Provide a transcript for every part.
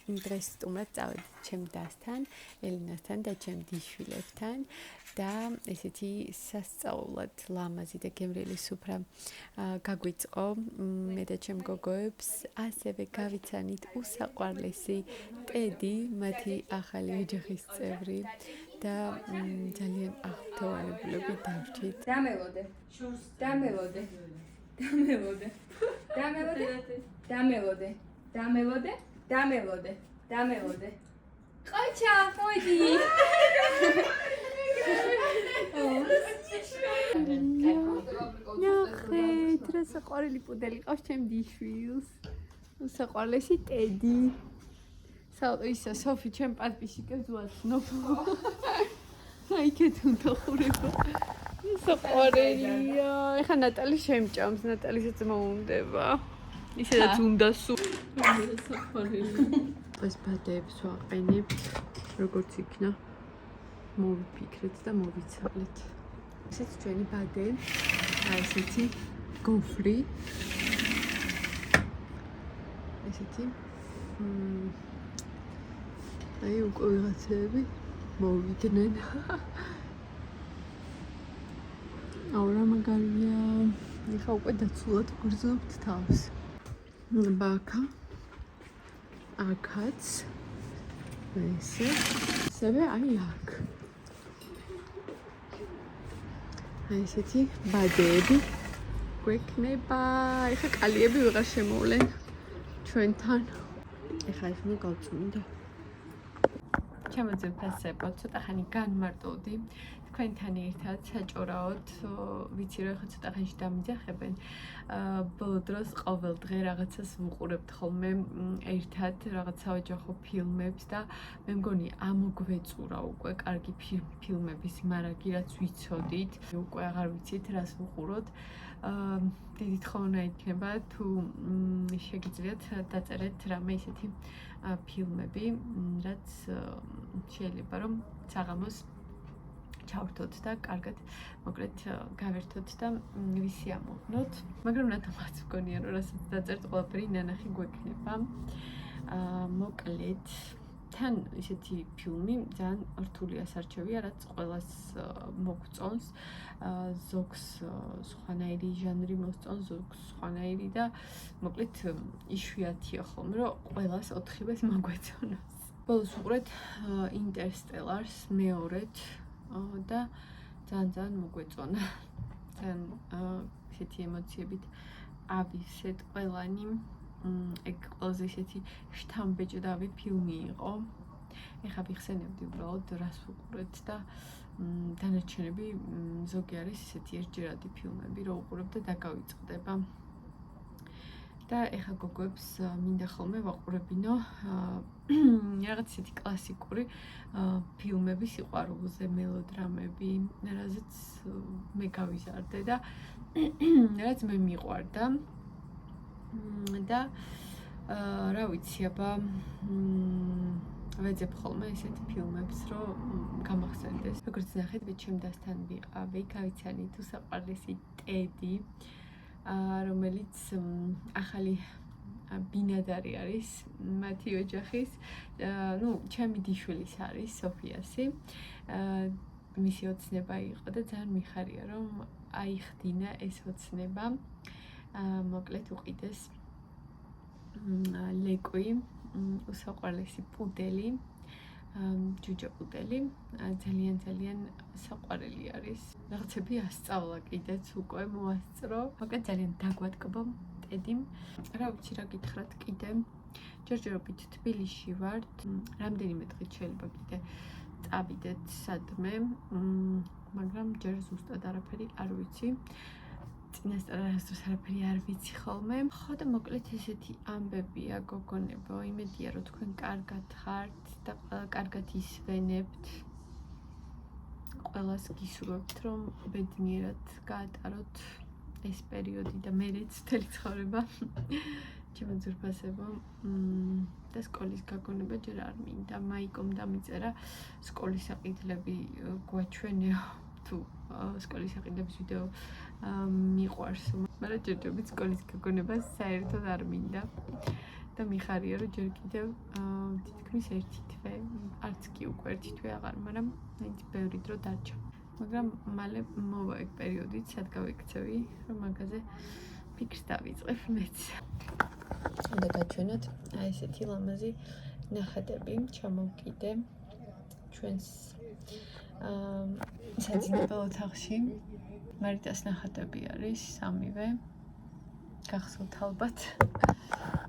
დღეს სტუმრად წავედით ჩემ დასთან, ელინასთან და ჩემ დიშვილებთან და ესეთი სასწაულად ლამაზი და გემრიელი სუფრა გაგვიწყო მე და ჩემ გოგოებს, ასევე გავიცანით უსაყვარლესი ტედი, მათი ახალი ოჯახის წევრი და ძალიან აღფრთოვანებულები დავრჩით. დამელოდე. ყოჩა, მოდი. ნახეთ, რა საყვარელი პუდელი ყავს ჩემ დიშვილს. უსაყვარლესი ტედი. ისა სოფი ჩემ პატპიშიკებს ვაცნობ. აიქეთ უნდა ხურება. საყვარელია. ეხა ნატალი შემჭამს, ნატალისაც მოუნდება. ისედაც უნდა სულ. საყვარელი. ეს ბადეებს ვაყენებთ, როგორც იქნა. მოვიფიქრეთ და მოვიცალეთ. ესეც ჩვენი ბადე. აი ესეთი გოფრი. ესეთი აი უკვე ვიღაცები მოვიდნენ. აუ რა მაგარია. ეხა უკვე დაცულად გრძნობთ თავს. ბაქა აქაც ესე აი აქ აი ესეთი ბადეები გვექნება. ეხა კალიები ვეღარ შემოვლენ ჩვენთან. ეხა ეს უნდა გავწმინდა. ჩემო ძვირფასებო, ცოტა ხანი განმარტოვდი თქვენთან ერთად საჭორაოდ, ვიცი რომ ეხა ცოტა ხანში დამიძახებენ. ბოლო დროს ყოველ დღე რაღაცას ვუყურებთ ხოლმე ერთად რაღაცა ოჯახო ფილმებს და მე მგონი ამოგვეწურა უკვე კარგი ფილმების მარაგი, რაც ვიცოდით. უკვე აღარ ვიცით რას ვუყუროთ. დიდი თხოვნა იქნება თუ შეგიძლიათ დაწერეთ რამე ისეთი ფილმები, რაც შეიძლება რომ საღამოს ჩავერთოთ და კარგად მოკლედ გავერთოთ და ვისიამოვნოთ. მაგრამ რატომაც მგონია რომ რასაც დაწერთ ყველაფერი ნანახი გვექნება. მოკლედ თან ისეთი ფილმი ძალიან რთული ასარჩევია, რაც ყველას მოგწონს. ზოგს სხვანაირი ჟანრი მოსწონს, ზოგს სხვანაირი და მოკლედ იშვიათია ხოლმე რომ ყველას ოთხივეს მოგვეწონოს. ბოლოს ვუყურეთ ინტერსტელარს მეორედ და ძალიან მოგვეწონა. ძალიან ისეთი ემოციებით ავისეთ ყველანი. ეგ ყველაზე ისეთი შთამბეჭდავი ფილმი იყო. ეხა ვიხსენებდი უბრალოდ რას ვუყურეთ და დანარჩენები ზოგი არის ისეთი ერთჯერადი ფილმები, რომ უყურებ და დაგავიწყდება. და ეხა გოგოებს მინდა ხოლმე ვაყურებინო რაღაც ისეთი კლასიკური ფილმები სიყვარულზე, მელოდრამები, რაზეც მე გავიზარდე და რაც მე მიყვარდა. და რა ვიცი, აბა ვეძებ ხოლმე ისეთ ფილმებს, რომ გამახსენდეს. როგორც ნახეთ, მე ჩემ დასთან ვიყავი, გავიცანით უსაყვარლესი ტედი, რომელიც ახალი ბინადარი არის მათი ოჯახის. ჩემი დიშვილის არის სოფიასი. მისი ოცნება იყო და ძალიან მიხარია რომ აიხდინა ეს ოცნება. მოკლედ უყიდეს ლეკვი, უსაყვარლესი პუდელი, ჯუჯა პუდელი, ძალიან საყვარელი არის. რაღაცები ასწავლა კიდეც უკვე მოასწრო. მოკლედ ძალიან დაგვატკბო ტედიმ. რა ვიცი რა გითხრათ კიდე. ჯერჯერობით თბილისში ვართ. რამდენიმე დღით შეიძლება კიდე წავიდეთ სადმე, მაგრამ ჯერ ზუსტად არაფერი არ ვიცი. წინასწარ არასდროს არაფერი არ ვიცი ხოლმე. ხო და მოკლედ ესეთი ამბებია გოგონებო, იმედია რომ თქვენ კარგად ხართ და კარგად ისვენებთ. ყველას გისურვებთ რომ ბედნიერად გაატაროთ ეს პერიოდი და მერეც მთელი ცხოვრება. ჩემო ძვირფასებო, და სკოლის გაგონება ჯერ არ მინდა. მაიკომ დამიწერა სკოლის საყიდლები გვაჩვენეო თუ სკოლის საყიდლების ვიდეო მიყვარს, მაგრამ ჯერჯერობით სკოლის გაგონება საერთოდ არ მინდა. და მიხარია რომ ჯერ კიდევ თითქმის ერთი თვე, არც კი უკვე ერთი თვე აღარ, მაგრამ მაინც ბევრი დრო დარჩა. მაგრამ მალე მოვა ეგ პერიოდიც, სად გავიქცევი, რომ მაგაზე ფიქრს დავიწყებ მეც. უნდა გაჩვენოთ აი ესეთი ლამაზი ნახატები, ჩამოვკიდე ჩვენს საძინებელ ოთახში. მარიტას ნახატები არის სამივე. გახსოვთ ალბათ.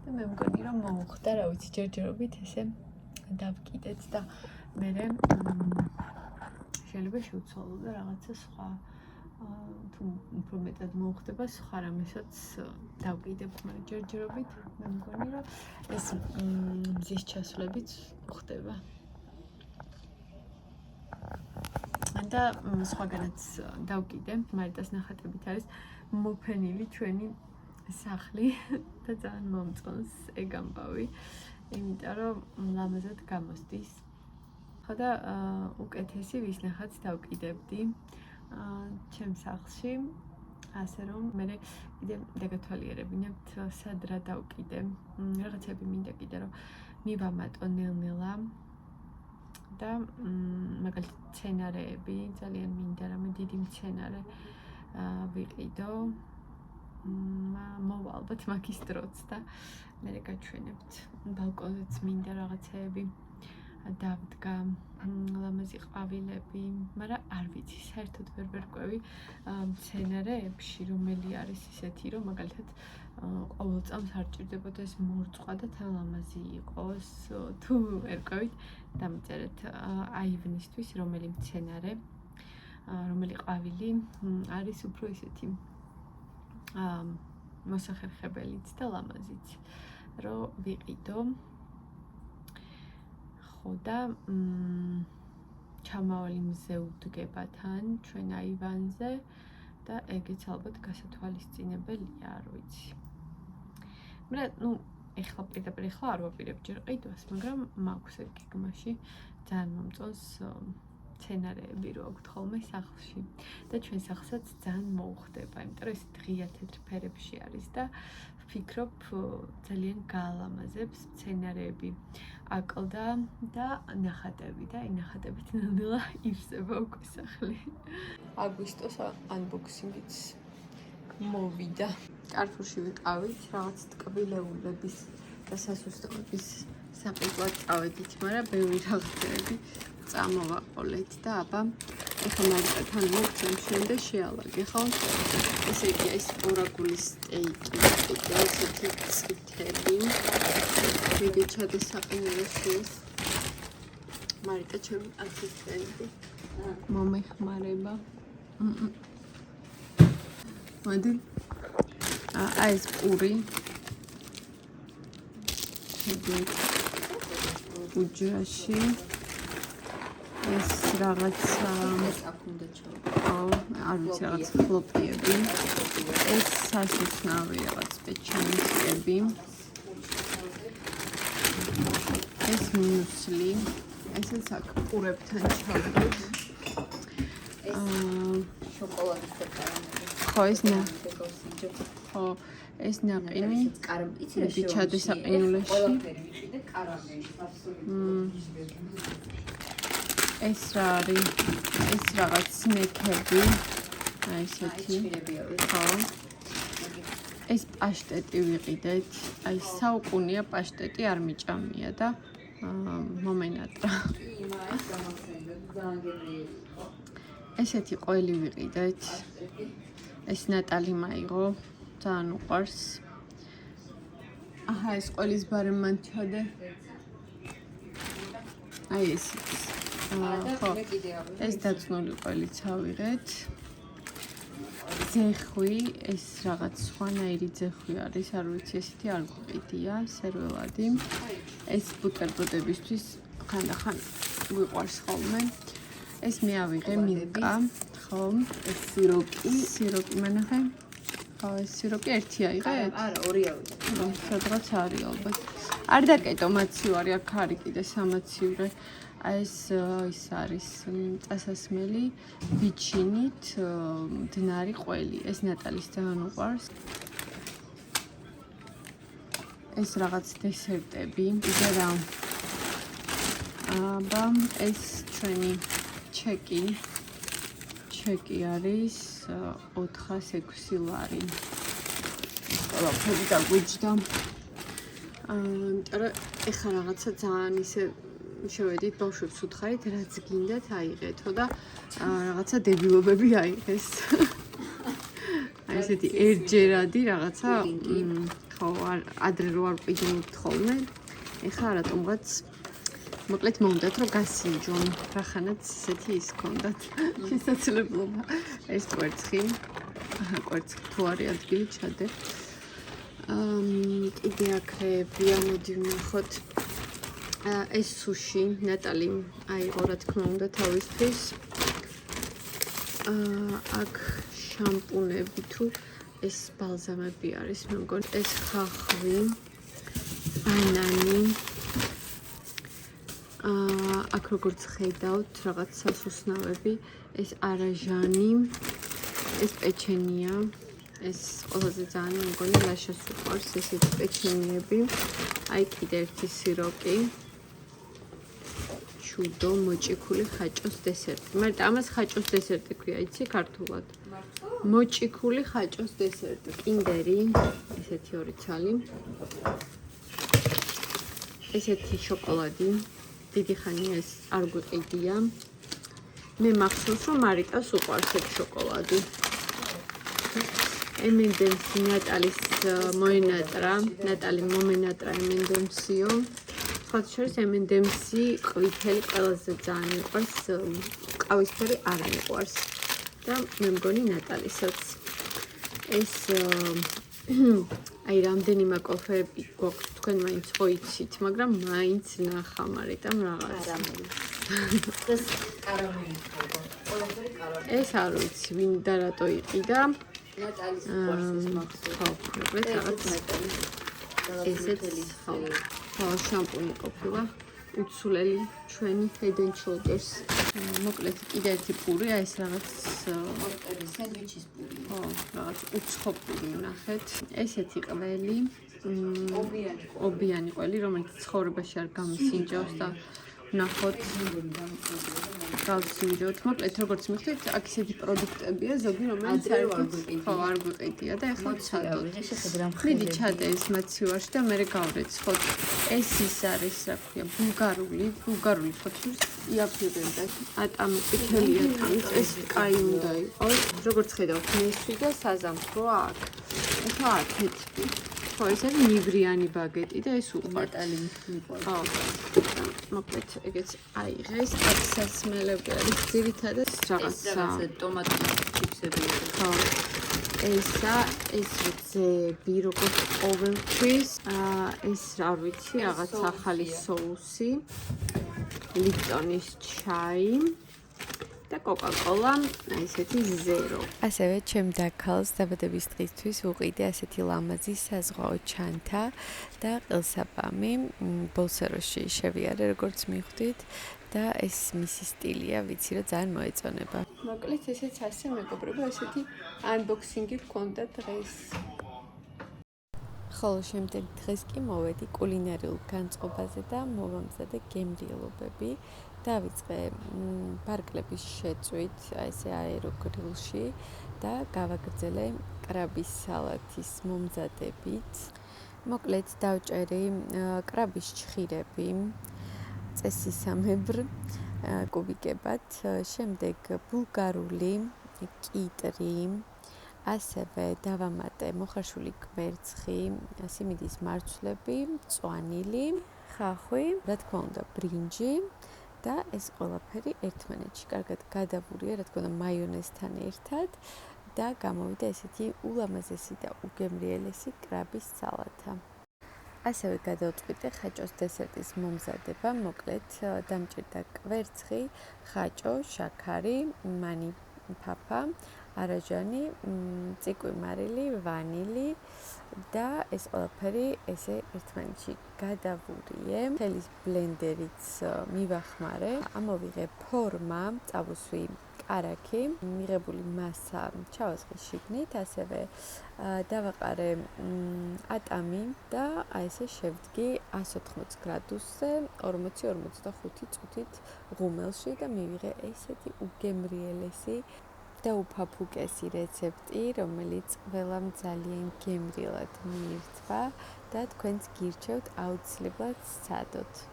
და მე მგონი რომ მოუხდა, რა ვიცი, ჯერჯერობით ესე დავკიდეთ და მე შეიძლება შევცვალო და რაღაცა სხვა თუ უფრო მეტად მოუხდება სხვა რამესაც დავკიდებ, მაგრამ ჯერჯერობით მე მგონი რომ ეს მზის ჩასვლებიც ხდება. და სხვაგანაც დავკიდე, მარიტას ნახატებით არის მოფენილი ჩვენი სახლი და ძალიან მომწონს ეგ ამბავი, იმიტომ რომ ლამაზად გამოსდის. ხო და უკეთესი ვის ნახატს დავკიდებდი ჩემს სახლში, ასე რომ მე კიდე დაგათვალიერებინებთ სად რა დავკიდე. რაღაცები მინდა კიდე რომ მივამატო ნელ-ნელა და მაგალითად მცენარეები ძალიან მინდა რამე დიდი მცენარე ვიყიდო. მოვა ალბათ მაგის დროც და მე გაჩვენებთ. ბალკონზეც მინდა რაღაცეები დავდგა, ლამაზი ყვავილები, მაგრამ არ ვიცი, საერთოდ ვერ ვერკვევი მცენარეებში, რომელი არის ისეთი, რომ მაგალითად ყოველ წამს არ ჭირდებოდეს მორწყვა და თან ლამაზი იყოს. თუ ერკვევით, დამიწერეთ აივნისთვის რომელი მცენარე, რომელი ყვავილი არის უფრო ისეთი მოსახერხებელიც და ლამაზიც, რომ ვიყიდო. ხო და ჩამავალი მზე უდგება თან ჩვენ აივანზე და ეგეც ალბათ გასათვალისწინებელია, არ ვიცი. მაგრამ ეხლა პირდაპირ არ ვაპირებ ჯერ ყიდვას, მაგრამ მაქვს ეგ გეგმაში, ძალიან მომწონს მცენარეები რო აქვთ ხოლმე სახლში და ჩვენ სახლსაც ძალიან მოუხდება, იმიტომ რომ ეს ღია თეთრ ფერებში არის და ვფიქრობ ძალიან გაალამაზებს მცენარეები აკლდა და ნახატები და აი ნახატებით ნელ-ნელა ივსება უკვე სახლი. აგვისტოს unboxing-იც მოვიდა. კარფურში ვიყავით რაღაც ტკბილეულების და სასუსტმების საყიდვად წავედით, მაგრამ ბევრი რაღაცები წამოვაყოლეთ და აბა ეხლა მარიტათან მოვცემ და შეალაგე ხო? ესე იგი ეს ორაგულის სტეიკი, ესეთი წითელი. მიგეჩადე საყინელოს. მარიტა ჩემი ასისტენტი. მომეხმარება. მოდი. აი ეს პური. უჯრაში. ეს რაღაცა არ ვიცი რაღაც ფლოპიები. ეს სასუსნავი რაღაც პეჩენისები. ეს მუსლი. ესეც აქ პურებთან ჩავდივართ. შოკოლადის და კარამელის. ხო, ეს ნაყინი. ბიჩადე საყინულეში. ეს რა არის? ეს რაღაც სნეკები. აი ესეთი. ხო. ეს პაშტეტი ვიყიდეთ. აი საუკუნეა პაშტეტი არ მიჭამია და მომენატრა. ესეთი ყველი ვიყიდეთ. ეს ნატალი მაიღო. ძალიან უყვარს. აჰა, ეს ყველის ბარემ მან ჩადე. აი ესეც. ხო. ეს დაწნული ყველიც ავიღეთ. ძეხვი, ეს რაღაც სხვანაირი ძეხვი არის, არ ვიცი, ესეთი არ გვყიდია, სერველადი. ეს ბუტერბროდებისთვის ხანდახან გვიყვარს ხოლმე. ეს მე ავიღე მილკა, ხო? ეს სიროკი მანახე. ხო, ეს სიროკი ერთი აიღეთ? არა, ორი ავიღე. სადღაც არის ალბათ. არ დაკეტო მაცივარი, აქ არის კიდე სამაცივრე. ეს არის წასასმელი ბიჩინით მდნარი ყველი. ეს ნატალის ძალიან უყვარს. ეს რაღაც დესერტები. იგივე რა. აბა, ეს ჩვენი ჩეკი. ჩეკი არის 406 ლარი. ყველაფერი დაგვიჯდა. იმიტომ რომ ეხლა რაღაცა ძალიან ისე შევედით ბავშვებს უთხარით, რაც გინდათ აიღეთო და რაღაცა დებილობები აიღეს. აი ესეთი ერთჯერადი რაღაცა ხო ადრე რო არ ყიდულობთ ხოლმე. ეხლა რატომღაც მოკლედ მომდათ რომ გასინჯონ. რახანაც ესეთი ის ქონდათ შესაძლებლობა. ეს კვერცხი. კვერცხი თუ არის ადგილი ჩადე. კიდე აქეებია, მოდი ვნახოთ. ეს სუში ნატალი აიღო რა თქმა უნდა თავისთვის. აქ შამპუნები თუ ეს ბალზამები არის, მე მგონი ეს ხახვი, ბანანი. აქ როგორც ხედავთ, რაღაც სასუსნავები, ეს არაჟანი, ეს პეჩენია. ეს ყველაზე ძალიან მგონი ლაშას უყვარს ესეთი პეჩენიები. აი კიდე ერთი სიროკი. ჩუდო მოჭიქული ხაჭოს დესერტი. მაგრამ ამას ხაჭოს დესერტი ქვია, იცი ქართულად? მოჭიქული ხაჭოს დესერტი. კინდერი, ესეთი ორი ცალი. ესეთი შოკოლადი. დიდი ხანია ეს არ გვიყიდია. მე მახსოვს რომ მარიტას უყვარს ეს შოკოლადი. M&M's ნატალის მოენატრა, ნატალი მომენატრა M&M's-იო. სხვა შორის M&M's-ი ყვითელი ყველაზე ძალიან მიყვარს, ყავისფერი არ მიყვარს. და მე მგონი ნატალისაც. ეს აი რამდენიმე კოფეები გვაქვს თქვენ მაინც ხო იცით, მაგრამ მაინც ნახა მარიტამ რაღაც. ეს კარამელი ხდება. ყველაფერი კარამელი. ეს არ ვიცი, ვინ და რატო იყიდა. ნატალის უყვარს ეს მახსოვს. ხო, მოკლედ რაღაც ნატალის. ესეც ხო, შამპუნი ყოფილა. უცვლელი ჩვენი Head and Shoulders. მოკლედ კიდე ერთი პური, აი ეს რაღაც სენდვიჩის პური. ხო, რაღაც უცხო პური ნახეთ. ესეთი ყველი, ობიანი ყველი, რომელიც ცხოვრებაში არ გამოსინჯავს და ნახოთ გავსინჯოთ. მოკლედ როგორც მიხვდით, აქ ისეთი პროდუქტებია, ზოგი რომელიც არ გვიყიდია და ეხლა ჩადოთ. მიდი ჩადე ეს მაცივარში და მე გავრეცხოთ. ეს ის არის, რა ქვია, ბულგარული ფოთლის იაფებენ და ატამი ყვითელი ატამი, ეს კაი უნდა იყოს. როგორც ხედავთ, მესვი და საზამთრო აქ. ეხლა აქეთ. ხო, ეს არის ნივრიანი ბაგეტი და ეს უყვართ. ხო. მოკლედ ეგეც აიღეს, აქ სასმელები არის ძირითადად რაღაცა ტომატის ჩიფსები. ხო. ეს ძები, როგორც ყოველთვის, ეს არ ვიცი, რაღაც ახალი соуსი, ლიპტონის ჩაი და კოკა-კოლა, აი ესეთი ზერო. ასევე ჩემ დაქალს დაბადების დღისთვის უყიდე ასეთი ლამაზი საზღვაო ჩანთა და ყელსაბამი ბოლსეროში შევიარე, როგორც მიხვდით და ეს მისი სტილია, ვიცი რომ ძალიან მოეწონება. მოკლედ ესეც ასე მეგობრებო, ესეთი unboxing-ი გქონდა დღეს. ხოლო შემდეგ დღეს კი მოვედი კულინარიულ განწყობაზე და მოვამზადე გემრიელობები. დავიწყე ბარკლების შეწვით, ესე აეროგრილში და გავაგრძელე კრაბის სალათის მომზადებით. მოკლედ დავჭერი კრაბის ჩხირები, წესისამებრ კუბიკებად, შემდეგ ბულგარული კიტრი, ასევე დავამატე მოხარშული კვერცხი, სიმინდის მარცვლები, მწვანილი, ხახვი, რა თქმა უნდა, ბრინჯი და ეს ყველაფერი ერთმანეთში კარგად გადავურია, რა თქმა უნდა, მაიონეზთან ერთად და გამოვიდა ესეთი ულამაზესი და უგემრიელესი კრაბის სალათა. ასევე გადავწყვიტე ხაჭოს დესერტის მომზადება, მოკლედ დამჭირდა კვერცხი, ხაჭო, შაქარი, მანი ფაფა, არაჟანი, წიკვი მარილი, ვანილი და ეს ყველაფერი ესე ერთმანეთში გადავურიე. მთელი ბლენდერიც მივახმარე. ამოვიღე ფორმა, წავუსვი არაქი, მიღებული მასა ჩავასხე შიგნით, ასევე დავაყარე ატამი და აი ესე შევდგი 180 გრადუსზე 40-45 წუთით ღუმელში და მივიღე ესეთი უგემრიელესი და უფაფუკესი რეცეპტი, რომელიც ყველამ ძალიან გემრიელად მიირთვა და თქვენც გირჩევთ აუცილებლად სცადოთ.